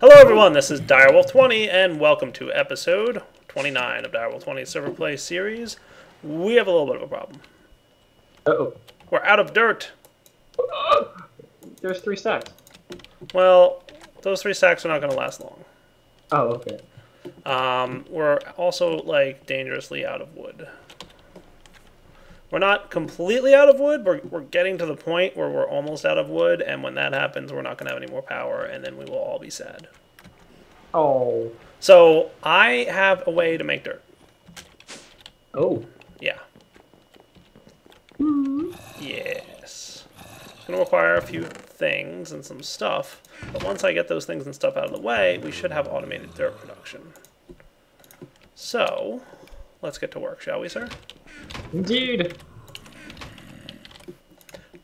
Hello everyone, this is Direwolf20 and welcome to episode 29 of Direwolf20's Server Play series. We have a little bit of a problem. Uh-oh. We're out of dirt. There's 3 stacks. Well, those 3 stacks are not going to last long. Oh, okay. We're also, like, dangerously out of wood. We're not completely out of wood, we're getting to the point where we're almost out of wood, and when that happens, we're not going to have any more power, and then we will all be sad. Oh. So, I have a way to make dirt. Oh. Yeah. Yes. It's going to require a few things and some stuff, but once I get those things and stuff out of the way, we should have automated dirt production. So, let's get to work, shall we, sir? Indeed.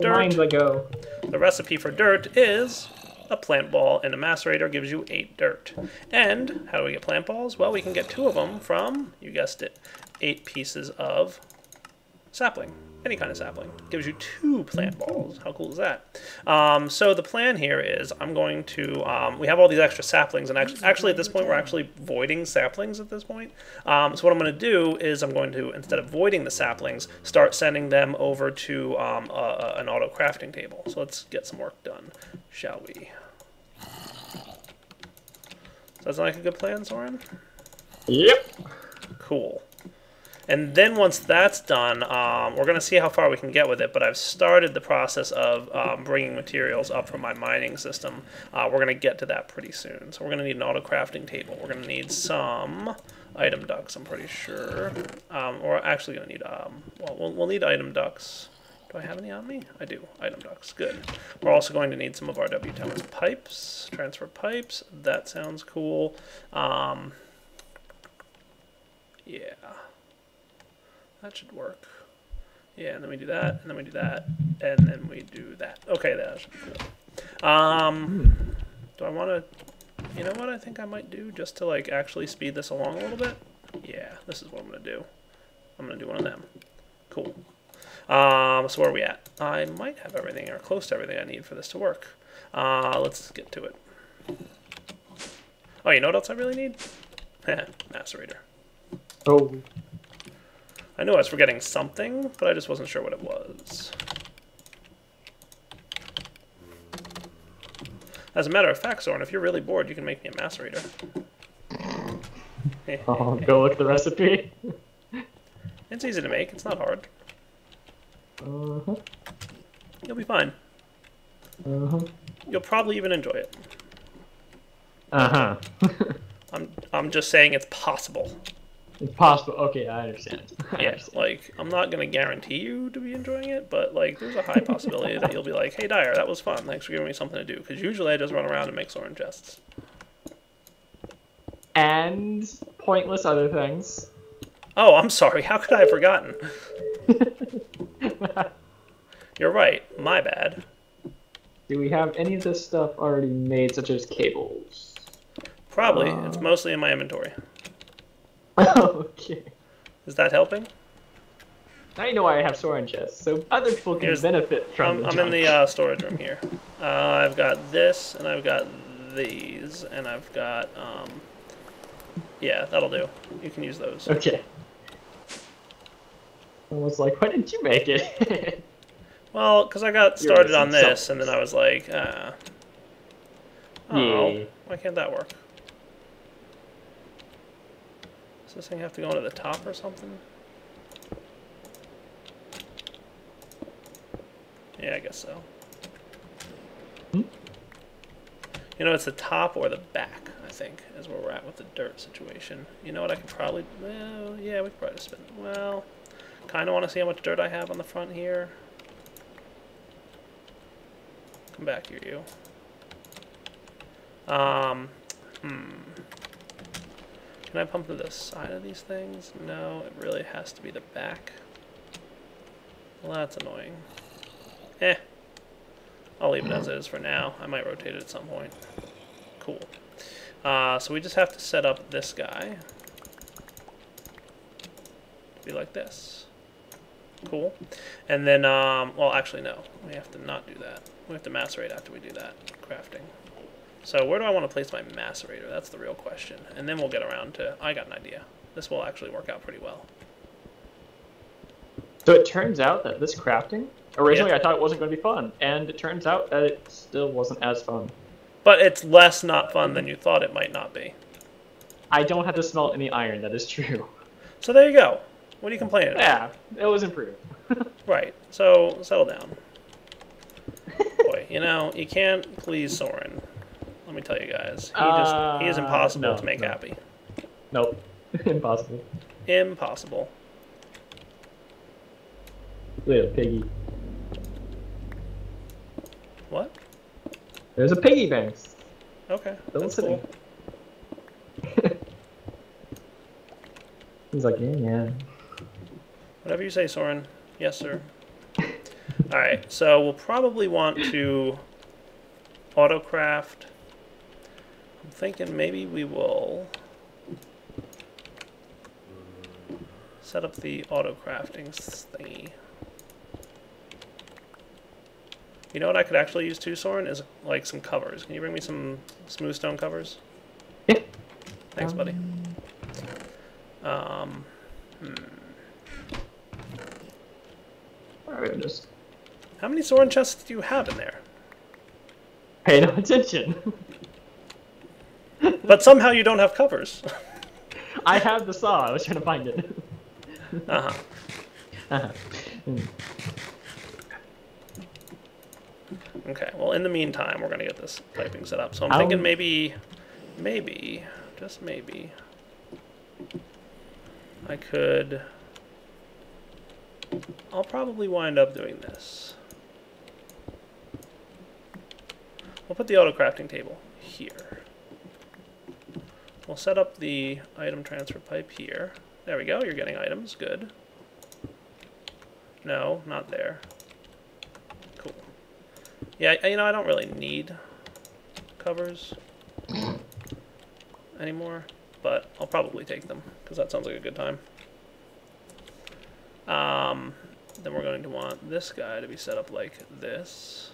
Dirt. Mines I go. The recipe for dirt is a plant ball, and a macerator gives you 8 dirt. And how do we get plant balls? Well, we can get 2 of them from, you guessed it, 8 pieces of sapling. Any kind of sapling. Gives you 2 plant balls. How cool is that? So the plan here is I'm going to, we have all these extra saplings, and actually at this point we're actually voiding saplings at this point. So what I'm going to do is I'm going to, instead of voiding the saplings, start sending them over to an auto crafting table. So let's get some work done, shall we? Sounds like a good plan, Soren? Yep. Cool. And then once that's done, we're going to see how far we can get with it, but I've started the process of bringing materials up from my mining system. We're going to get to that pretty soon. So we're going to need an auto-crafting table. We're going to need some item ducts, I'm pretty sure. We're actually going to need, well, we'll need item ducts. Do I have any on me? I do. Item ducts. Good. We're also going to need some of our W-Towns pipes, transfer pipes. That sounds cool. Yeah. That should work. Yeah, and then we do that, and then we do that, and then we do that. Okay, that should be cool. Do I want to... You know what I think I might do just to, like, actually speed this along a little bit? Yeah, this is what I'm going to do. I'm going to do one of them. Cool. So where are we at? I might have everything, or close to everything I need for this to work. Let's get to it. Oh, you know what else I really need? Macerator. Oh. I knew I was forgetting something, but I just wasn't sure what it was. As a matter of fact, Soren, if you're really bored, you can make me a macerator. Oh, go look at the recipe. It's easy to make. It's not hard. Uh-huh. You'll be fine. Uh-huh. You'll probably even enjoy it. Uh-huh. I'm just saying it's possible. It's possible. Okay, I understand. Yeah, like, I'm not going to guarantee you to be enjoying it, but, like, there's a high possibility that you'll be like, hey, Dyer, that was fun. Thanks for giving me something to do. Because usually I just run around and make Soren chests. And pointless other things. Oh, I'm sorry. How could I have forgotten? You're right. My bad. Do we have any of this stuff already made, such as cables? Probably. It's mostly in my inventory. Okay. Is that helping? Now you know why I have storage chests, so other people can benefit from I'm in the storage room here. I've got this, and I've got these, and I've got, yeah, that'll do. You can use those. Okay. I was like, why didn't you make it? Well, because I got started on this, and then I was like, oh, yeah. Why can't that work? Does this thing have to go into the top or something? Yeah, I guess so. Hmm? You know, it's the top or the back, I think, is where we're at with the dirt situation. You know what, I could probably... Well, yeah, we could probably just spin... Well, kind of want to see how much dirt I have on the front here. Come back here, you. Can I pump to the side of these things? No, it really has to be the back. Well, that's annoying. I'll leave it as it is for now. I might rotate it at some point. Cool. So we just have to set up this guy to be like this. Cool. And then, well, actually, no. We have to not do that. We have to macerate after we do that. Crafting. So where do I want to place my macerator? That's the real question. And then we'll get around to... I got an idea. This will actually work out pretty well. So it turns out that this crafting, originally I thought it wasn't going to be fun, and it turns out that it still wasn't as fun. But it's less not fun than you thought it might not be. I don't have to smelt any iron, that is true. So there you go. What are you complaining about? Yeah, it was improved. Right. So settle down. Boy, you know, you can't please Soren. Let me tell you guys. He is impossible to make happy. Nope. Impossible. Impossible. Little piggy. What? There's a piggy bank. Okay. Still That's sitting. cool. He's like, yeah. Whatever you say, Soren. Yes, sir. Alright, so we'll probably want to autocraft. I'm thinking maybe we will set up the auto-crafting thingy. You know what I could actually use too, Soren? Is like some covers. Can you bring me some smooth stone covers? Yeah. Thanks, buddy. Alright, just How many Soren chests do you have in there? pay no attention. But somehow you don't have covers. I have the saw. I was trying to find it. Uh-huh. Okay, well, in the meantime, we're going to get this piping set up. So I'm thinking maybe, just maybe, I'll probably wind up doing this. We'll put the auto-crafting table here. We'll set up the item transfer pipe here. There we go, you're getting items, good. No, not there. Cool. Yeah, you know, I don't really need covers anymore, but I'll probably take them, because that sounds like a good time. Then we're going to want this guy to be set up like this.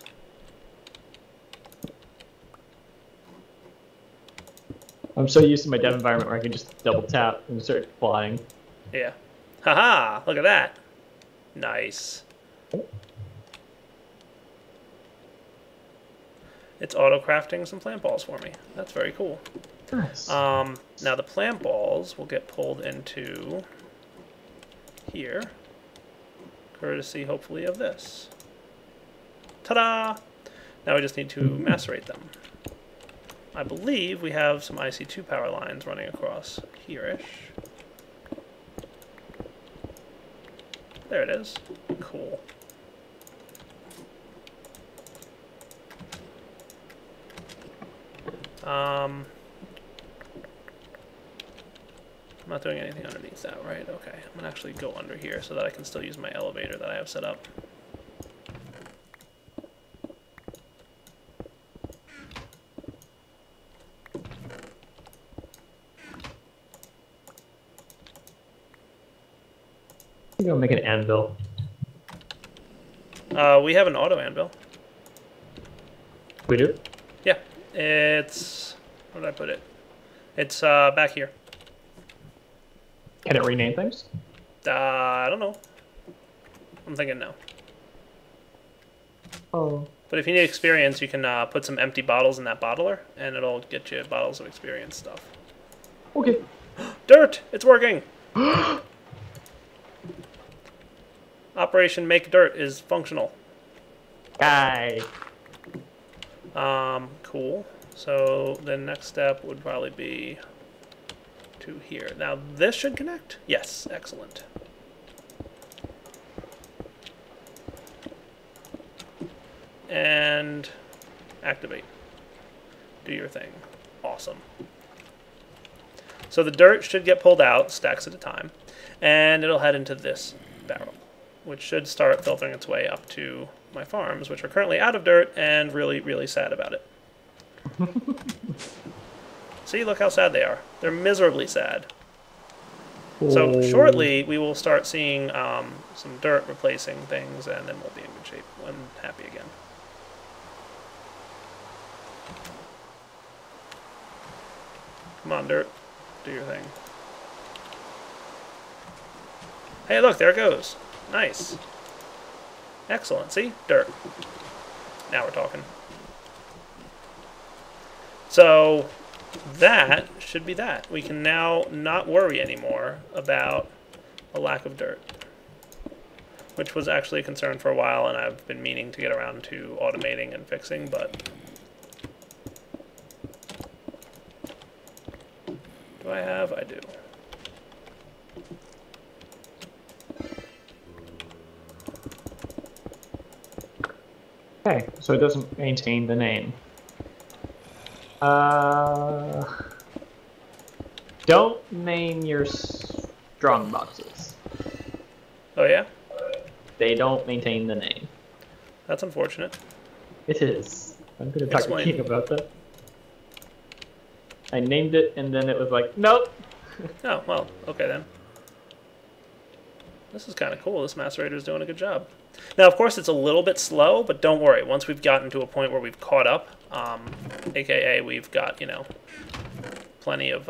I'm so used to my dev environment where I can just double tap and start flying. Yeah. Haha, look at that. Nice. It's auto-crafting some plant balls for me. That's very cool. Nice. Now the plant balls will get pulled into here, courtesy, hopefully, of this. Ta-da! Now we just need to macerate them. I believe we have some IC2 power lines running across here-ish. There it is. Cool. I'm not doing anything underneath that, right? Okay, I'm gonna actually go under here so that I can still use my elevator that I have set up. I'm gonna make an anvil. We have an auto anvil. We do? Yeah, it's... where did I put it? It's back here. Can it rename things? I don't know. I'm thinking no. Oh. But if you need experience, you can put some empty bottles in that bottler, and it'll get you bottles of experience stuff. Okay. Dirt! It's working! Operation Make Dirt is functional. Guy. Cool. So the next step would probably be to here. Now this should connect? Yes, excellent. And activate. Do your thing. Awesome. So the dirt should get pulled out, stacks at a time, and it'll head into this barrel, which should start filtering its way up to my farms, which are currently out of dirt and really, really sad about it. See, look how sad they are. They're miserably sad. So shortly, we will start seeing some dirt replacing things, and then we'll be in good shape and happy again. Come on, dirt. Do your thing. Hey, look, there it goes. Nice. Excellent. See? Dirt. Now we're talking. So that should be that. We can now not worry anymore about a lack of dirt, which was actually a concern for a while, and I've been meaning to get around to automating and fixing, but do I have? I do. Okay, so it doesn't maintain the name. Don't name your strong boxes. Oh yeah? They don't maintain the name. That's unfortunate. It is. I'm going to talk to Explain. King about that. I named it, and then it was like, nope. Oh, well, okay then. This is kind of cool. This macerator is doing a good job. Now, of course, it's a little bit slow, but don't worry. Once we've gotten to a point where we've caught up, aka we've got, plenty of,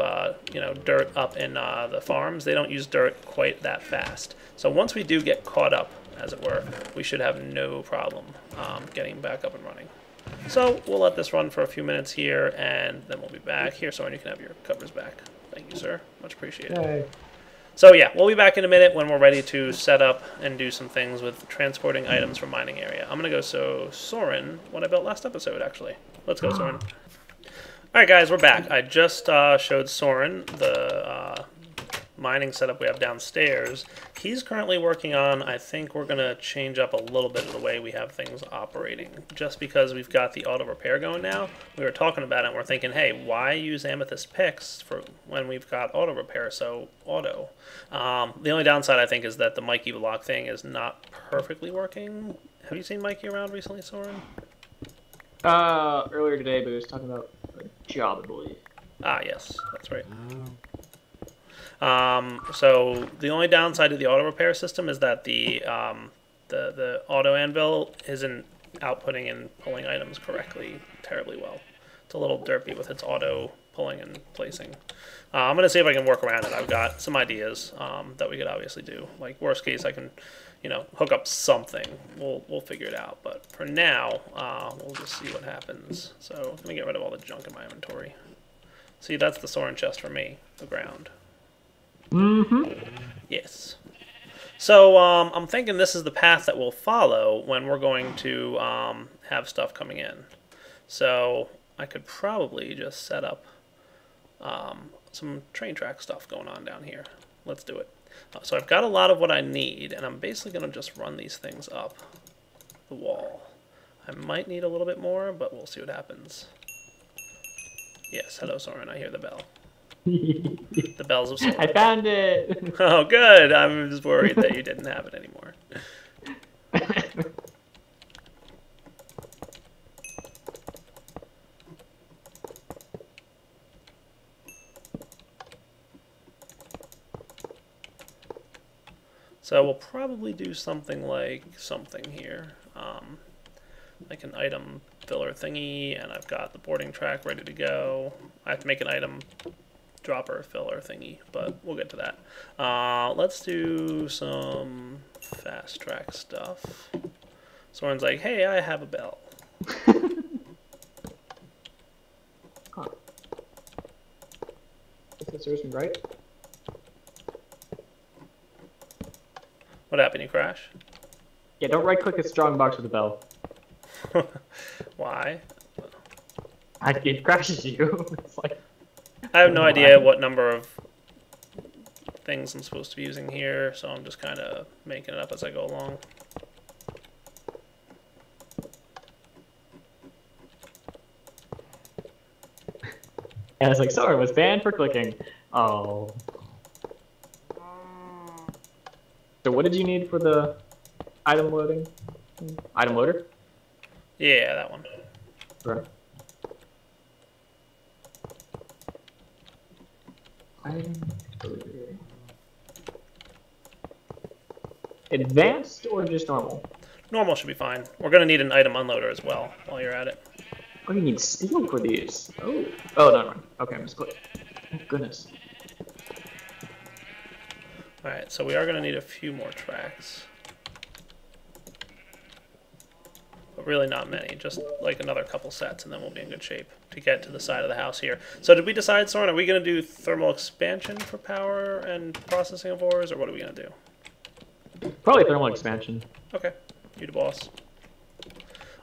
dirt up in the farms, they don't use dirt quite that fast. So once we do get caught up, as it were, we should have no problem getting back up and running. So we'll let this run for a few minutes here, and then we'll be back. Here, Soren, you can have your covers back. Thank you, sir. Much appreciated. Yay. So yeah, we'll be back in a minute when we're ready to set up and do some things with transporting items from mining area. I'm going to go show Soren what I built last episode, actually. Let's go, Soren. Alright guys, we're back. I just showed Soren the mining setup we have downstairs. He's currently working on, I think we're going to change up a little bit of the way we have things operating. Just because we've got the auto repair going now, we were talking about it and we're thinking, hey, why use amethyst picks for when we've got auto repair so auto? The only downside, I think, is that the Mikey block thing is not perfectly working. Have you seen Mikey around recently, Soren? Earlier today, but he was talking about a job, I believe. Ah, yes, that's right. So the only downside to the auto repair system is that the auto anvil isn't outputting and pulling items correctly terribly well. It's a little derpy with its auto pulling and placing. I'm going to see if I can work around it. I've got some ideas that we could obviously do. Like worst case, I can, hook up something. We'll figure it out. But for now, we'll just see what happens. So let me get rid of all the junk in my inventory. See, that's the Soren chest for me, the ground. Mm-hmm. Yes. So I'm thinking this is the path that we'll follow when we're going to have stuff coming in. So I could probably just set up some train track stuff going on down here. Let's do it. So I've got a lot of what I need, and I'm basically going to just run these things up the wall. I might need a little bit more, but we'll see what happens. Yes, hello Soren, I hear the bell. The bells of Soren. I found it! Oh, good. I'm just worried that you didn't have it anymore. So we'll probably do something like something here. Like an item filler thingy, and I've got the boarding track ready to go. I have to make an item dropper filler thingy, but we'll get to that. Let's do some fast track stuff. Soren's like, hey, I have a bell. Huh. Does that serves me right? What happened, you crash? Yeah, don't right click a strong box with a bell. Why? It crashes you. It's like, I have no idea what number of things I'm supposed to be using here, so I'm just kind of making it up as I go along. and it's like, sorry, was banned for clicking. Oh. So what did you need for the item loading? Item loader? Yeah, that one. Right. Item loader. Advanced or just normal? Normal should be fine. We're going to need an item unloader as well while you're at it. Oh, you need steel for these. Oh. Oh, no, no. Okay, I'm just clicking. Oh, goodness. Alright, so we are going to need a few more tracks. But really not many, just like another couple sets, and then we'll be in good shape to get to the side of the house here. So did we decide, Soren, are we going to do thermal expansion for power and processing of ores, or what are we going to do? Probably thermal expansion. Okay, you the boss.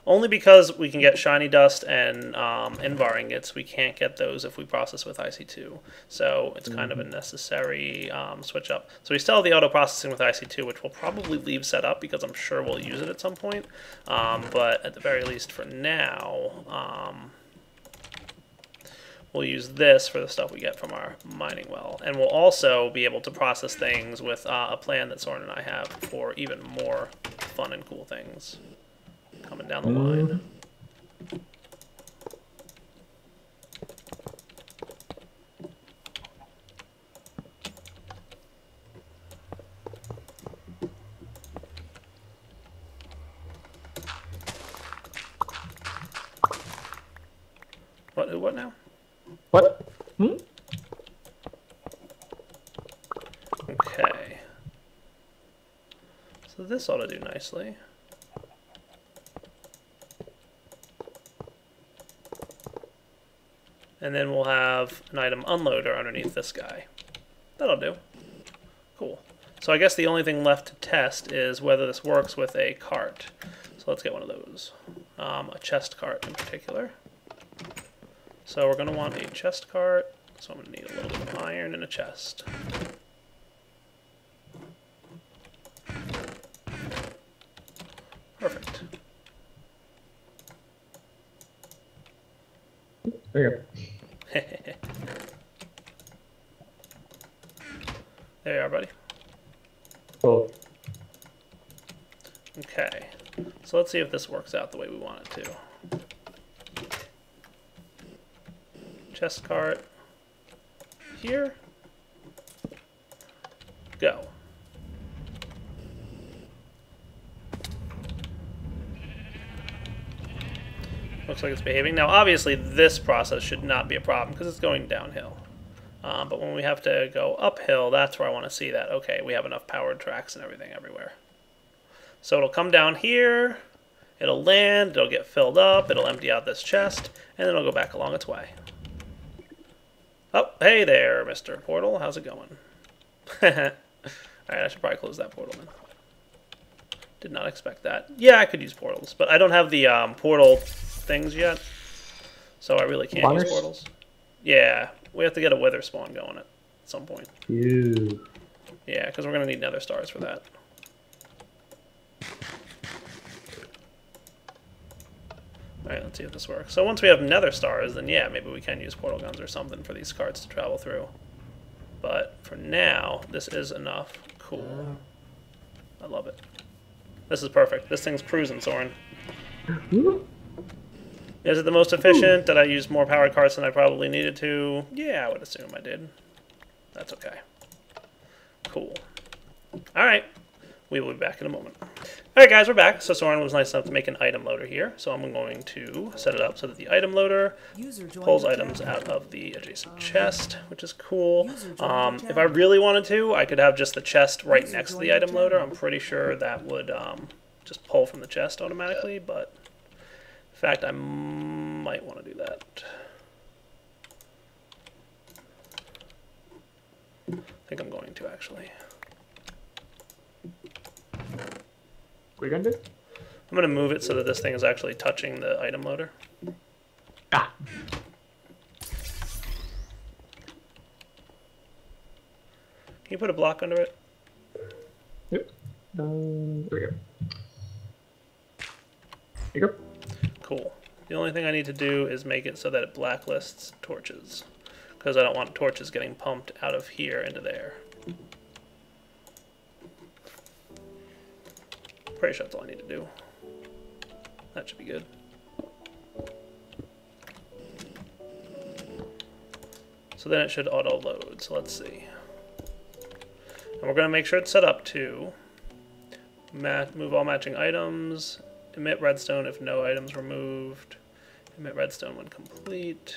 Only because we can get shiny dust and Invar ingots. We can't get those if we process with IC2. So it's kind of a necessary switch up. So we still have the auto processing with IC2, which we'll probably leave set up because I'm sure we'll use it at some point. But at the very least for now, we'll use this for the stuff we get from our mining well. And we'll also be able to process things with a plan that Soren and I have for even more fun and cool things coming down the line. What now? What? Okay. So this ought to do nicely. And then we'll have an item unloader underneath this guy. That'll do. Cool. So I guess the only thing left to test is whether this works with a cart. So let's get one of those. A chest cart in particular. So we're going to want a chest cart. So I'm going to need a little bit of iron and a chest. Perfect. There you go. There you are, buddy. Cool. Okay. So let's see if this works out the way we want it to. Chest cart. Here. Go. Looks like it's behaving. Now, obviously, this process should not be a problem because it's going downhill. But when we have to go uphill, that's where I want to see that, okay, we have enough powered tracks and everything everywhere. So it'll come down here, it'll land, it'll get filled up, it'll empty out this chest, and then it'll go back along its way. Oh, hey there, Mr. Portal. How's it going? Alright, I should probably close that portal then. Did not expect that. Yeah, I could use portals, but I don't have the portal things yet, so I really can't use portals. Yeah, we have to get a wither spawn going at some point. Ew. Yeah, because we're going to need nether stars for that. Alright, let's see if this works. So once we have nether stars, then yeah, maybe we can use portal guns or something for these carts to travel through. But for now, this is enough. Cool. I love it. This is perfect. This thing's cruising, Soren. Is it the most efficient? Did I use more powered carts than I probably needed to? Yeah, I would assume I did. That's okay. Cool. Alright. We will be back in a moment. Alright guys, we're back. So Soren was nice enough to make an item loader here. So I'm going to set it up so that the item loader pulls items out of the adjacent chest, which is cool. If I really wanted to, I could have just the chest right next to the item loader. I'm pretty sure that would just pull from the chest automatically, but in fact, I might want to do that. I think I'm going to, actually. What are you going to do? I'm going to move it so that this thing is actually touching the item loader. Ah. Can you put a block under it? Yep. There we go. There you go. Cool. The only thing I need to do is make it so that it blacklists torches, because I don't want torches getting pumped out of here into there. Pretty sure that's all I need to do. That should be good. So then it should auto load. So let's see. And we're going to make sure it's set up to move all matching items, emit redstone if no items were moved, emit redstone when complete.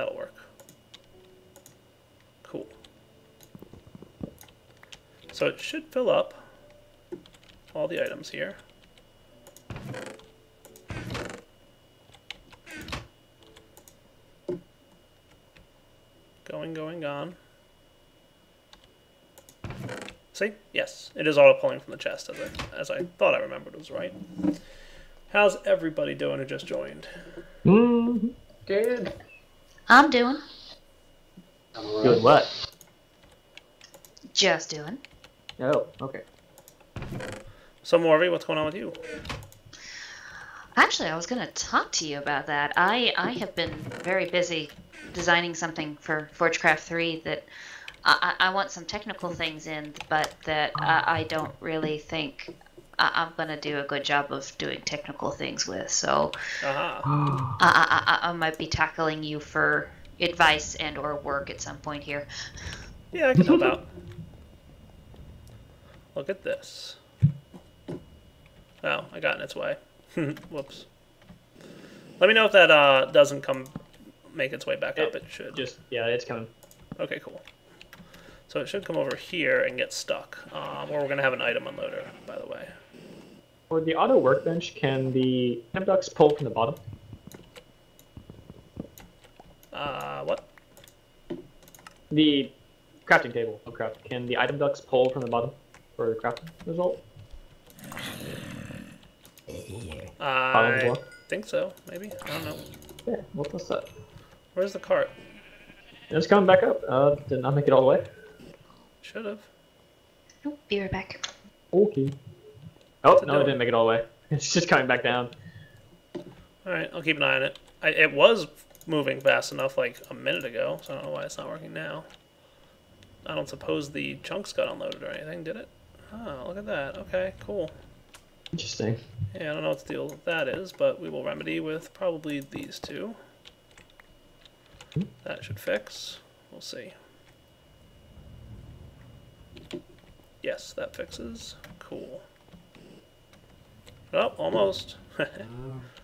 That'll work. Cool. So it should fill up all the items here. Going, going, gone. See? Yes, it is auto-pulling from the chest, as I thought I remembered was right. How's everybody doing who just joined? Good. I'm doing. Good what? Just doing. Oh, okay. So, Morvie, what's going on with you? Actually, I was going to talk to you about that. I have been very busy designing something for Forgecraft2 that I want some technical things in, but that I don't really think I'm going to do a good job of doing technical things with. So I might be tackling you for advice and or work at some point here. Yeah, I can help out. Look at this. Oh, I got in its way. Whoops. Let me know if that doesn't make its way back up. It should. Yeah, it's coming. Okay, cool. So it should come over here and get stuck. Or we're going to have an item unloader, by the way. For the auto workbench, can the item ducts pull from the bottom? What? The crafting table of craft. Can the item ducts pull from the bottom for the crafting result? I think so, maybe. I don't know. Yeah, what's that? Where's the cart? It's coming back up. Did not make it all the way. Should have. Oh, be right back. Okay. Oh, no, it didn't make it all the way. It's just coming back down. Alright, I'll keep an eye on it. It was moving fast enough like a minute ago, so I don't know why it's not working now. I don't suppose the chunks got unloaded or anything, did it? Oh, look at that. Okay, cool. Interesting. Yeah, I don't know what the deal with that is, but we will remedy with probably these two. That should fix. We'll see. Yes, that fixes. Cool. Oh, almost.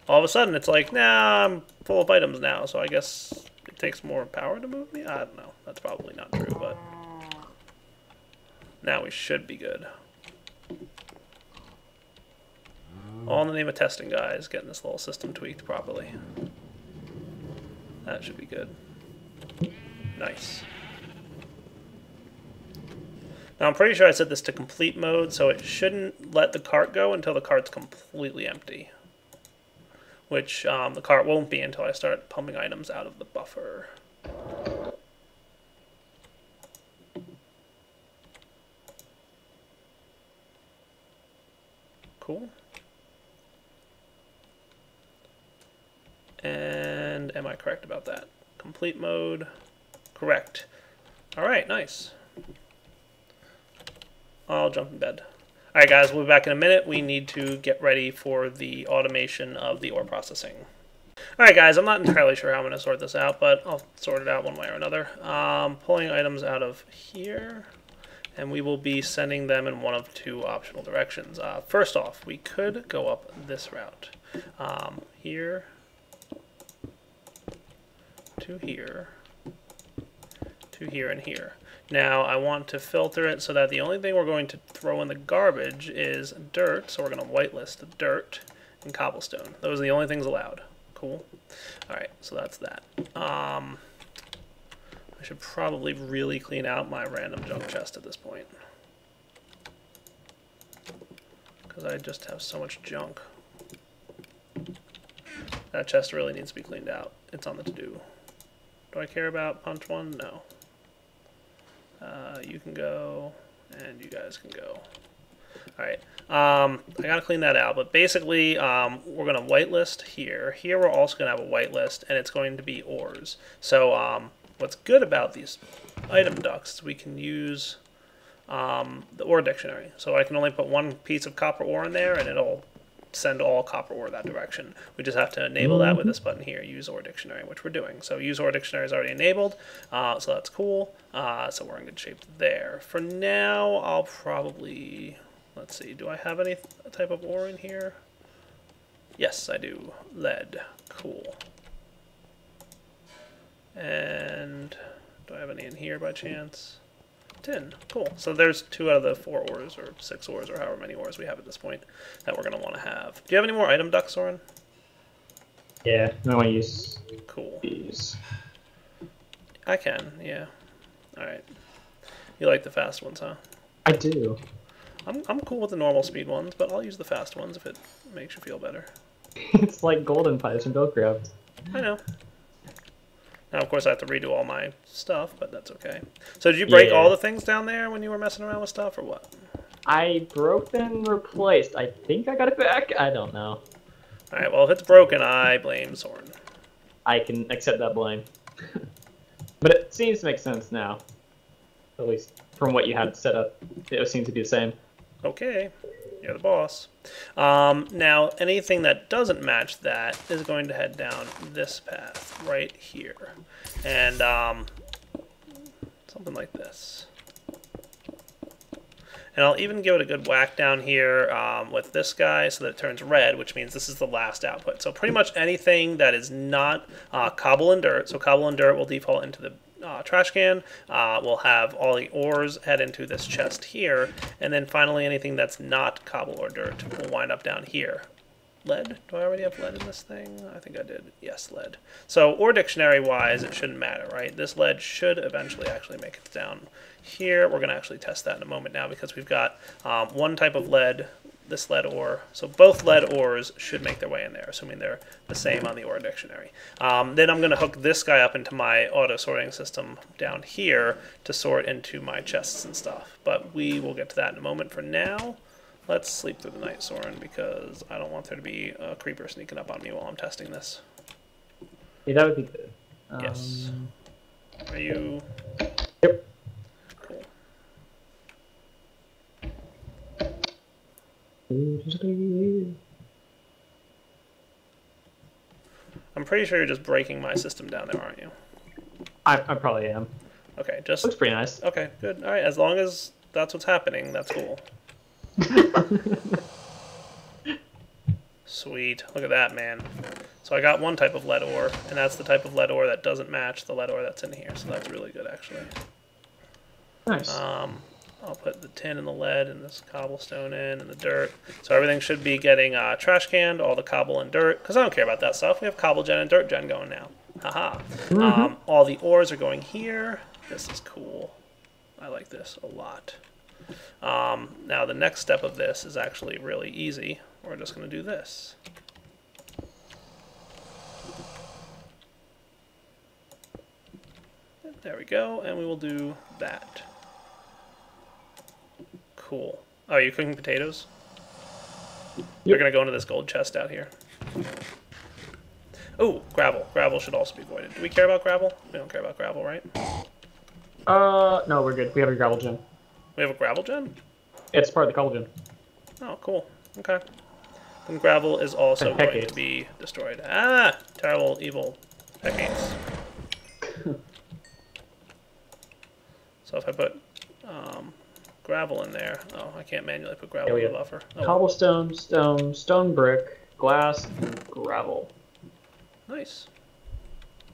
All of a sudden, it's like, nah, I'm full of items now, so I guess it takes more power to move me? I don't know. That's probably not true, but now we should be good. All in the name of testing, guys. Getting this little system tweaked properly. That should be good. Nice. Now, I'm pretty sure I set this to complete mode, so it shouldn't let the cart go until the cart's completely empty. Which the cart won't be until I start pumping items out of the buffer. Cool. And am I correct about that? Complete mode. Correct. Alright, nice. I'll jump in bed. Alright guys, we'll be back in a minute. We need to get ready for the automation of the ore processing. Alright guys, I'm not entirely sure how I'm going to sort this out, but I'll sort it out one way or another. Pulling items out of here, and we will be sending them in one of two optional directions. First off, we could go up this route. Here to here, to here and here. Now I want to filter it so that the only thing we're going to throw in the garbage is dirt, so we're going to whitelist dirt and cobblestone. Those are the only things allowed. Cool. Alright, so that's that. I should probably really clean out my random junk chest at this point, because I just have so much junk. That chest really needs to be cleaned out. It's on the to-do. Do I care about punch one? No. You can go, and you guys can go. Alright, I gotta clean that out, but basically, we're gonna whitelist here. Here we're also gonna have a whitelist, and it's going to be ores. So, what's good about these item ducts is we can use the ore dictionary. So I can only put one piece of copper ore in there, and it'll send all copper ore that direction. We just have to enable that with this button here, use ore dictionary, which we're doing. So use ore dictionary is already enabled, so that's cool. So we're in good shape there. For now, I'll probably, let's see, do I have any type of ore in here? Yes, I do. Lead. Cool. And do I have any in here by chance? Tin. Cool. So there's 2 out of the 4 ores, or 6 ores, or however many ores we have at this point that we're going to want to have. Do you have any more item ducks, Soren? Yeah, I want to use Cool. these. I can, yeah. Alright. You like the fast ones, huh? I do. I'm cool with the normal speed ones, but I'll use the fast ones if it makes you feel better. It's like golden pipes from Buildcraft. I know. Now, of course, I have to redo all my stuff, but that's okay. So did you break all the things down there when you were messing around with stuff, or what? I broke then replaced. I think I got it back. I don't know. Alright, well, if it's broken, I blame Soren. I can accept that blame. But it seems to make sense now. At least from what you had set up, it seems to be the same. Okay, you're the boss. Now, anything that doesn't match that is going to head down this path right here. And something like this. And I'll even give it a good whack down here with this guy so that it turns red, which means this is the last output. So pretty much anything that is not cobble and dirt, so cobble and dirt will default into the trash can. We'll have all the ores head into this chest here. And then finally anything that's not cobble or dirt will wind up down here. Lead? Do I already have lead in this thing? I think I did. Yes, lead. So ore dictionary wise, it shouldn't matter, right? This lead should eventually actually make it down here. We're going to actually test that in a moment now because we've got one type of lead, this lead ore. So both lead ores should make their way in there, assuming they're the same on the ore dictionary. Then I'm going to hook this guy up into my auto sorting system down here to sort into my chests and stuff. But we will get to that in a moment. For now, let's sleep through the night, Soren, because I don't want there to be a creeper sneaking up on me while I'm testing this. Yeah, that would be good. Yes. Are you... Yep. Cool. I'm pretty sure you're just breaking my system down there, aren't you? I probably am. Okay, just... Looks pretty nice. Okay, good. Alright, as long as that's what's happening, that's cool. Sweet. Look at that, man. So I got one type of lead ore, and that's the type of lead ore that doesn't match the lead ore that's in here, so that's really good, actually. Nice. I'll put the tin and the lead and this cobblestone in and the dirt. So everything should be getting trash canned, all the cobble and dirt, because I don't care about that stuff. We have cobble gen and dirt gen going now. Haha. All the ores are going here. This is cool. I like this a lot. Now the next step of this is actually really easy. We're just going to do this. There we go, and we will do that. Cool. Oh, are you cooking potatoes? Yep. They're going to go into this gold chest out here. Oh, gravel. Gravel should also be voided. Do we care about gravel? We don't care about gravel, right? No, we're good. We have a gravel gen. We have a gravel gen? It's part of the cobble gen. Oh, cool. Okay. Then gravel is also going to be destroyed. Ah! Terrible, evil hecates. So if I put gravel in there... Oh, I can't manually put gravel in the buffer. Oh. Cobblestone, stone brick, glass, and gravel. Nice.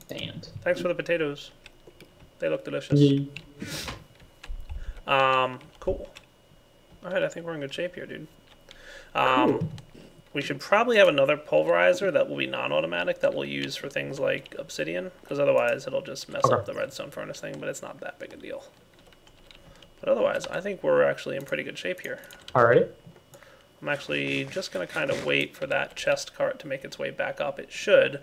Sand. Thanks for the potatoes. They look delicious. Cool. Alright, I think we're in good shape here, dude. We should probably have another pulverizer that will be non-automatic that we'll use for things like obsidian, because otherwise it'll just mess up the redstone furnace thing, but it's not that big a deal. But otherwise, I think we're actually in pretty good shape here. Alrighty. I'm actually just going to kind of wait for that chest cart to make its way back up. It should.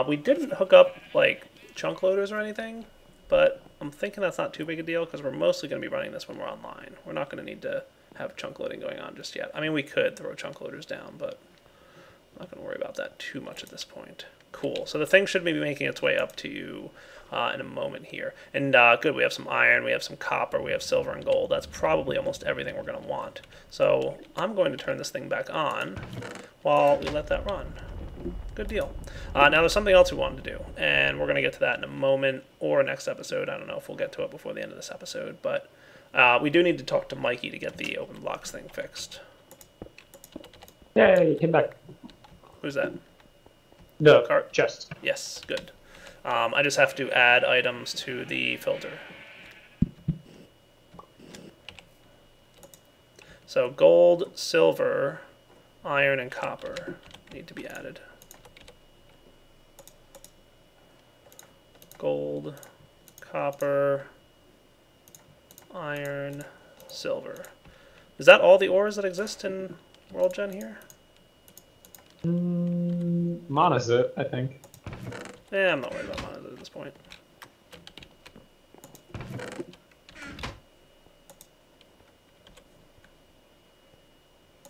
We didn't hook up, like, chunk loaders or anything, but I'm thinking that's not too big a deal because we're mostly going to be running this when we're online. We're not going to need to have chunk loading going on just yet. I mean, we could throw chunk loaders down, but I'm not going to worry about that too much at this point. Cool. So the thing should be making its way up to you in a moment here. And good, we have some iron, we have some copper, we have silver and gold. That's probably almost everything we're going to want. So I'm going to turn this thing back on while we let that run. Good deal. Now there's something else we wanted to do, and we're going to get to that in a moment or next episode. I don't know if we'll get to it before the end of this episode, but we do need to talk to Mikey to get the open blocks thing fixed. Yeah, he came back. Who's that? The cart chest. Yes, good. I just have to add items to the filter. So gold, silver, iron, and copper need to be added. Gold, copper, iron, silver. Is that all the ores that exist in World Gen here? Monazite, I think. Yeah, I'm not worried about monazite at this point.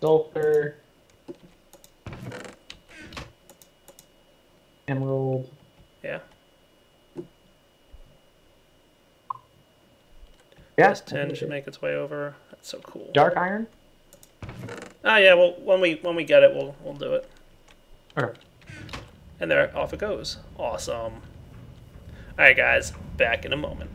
Sulfur. Emerald. Yeah. Yeah. This tin should make its way over. That's so cool. Dark iron? Ah, yeah. Well, when we get it, we'll do it. Okay. And there, off it goes. Awesome. All right, guys. Back in a moment.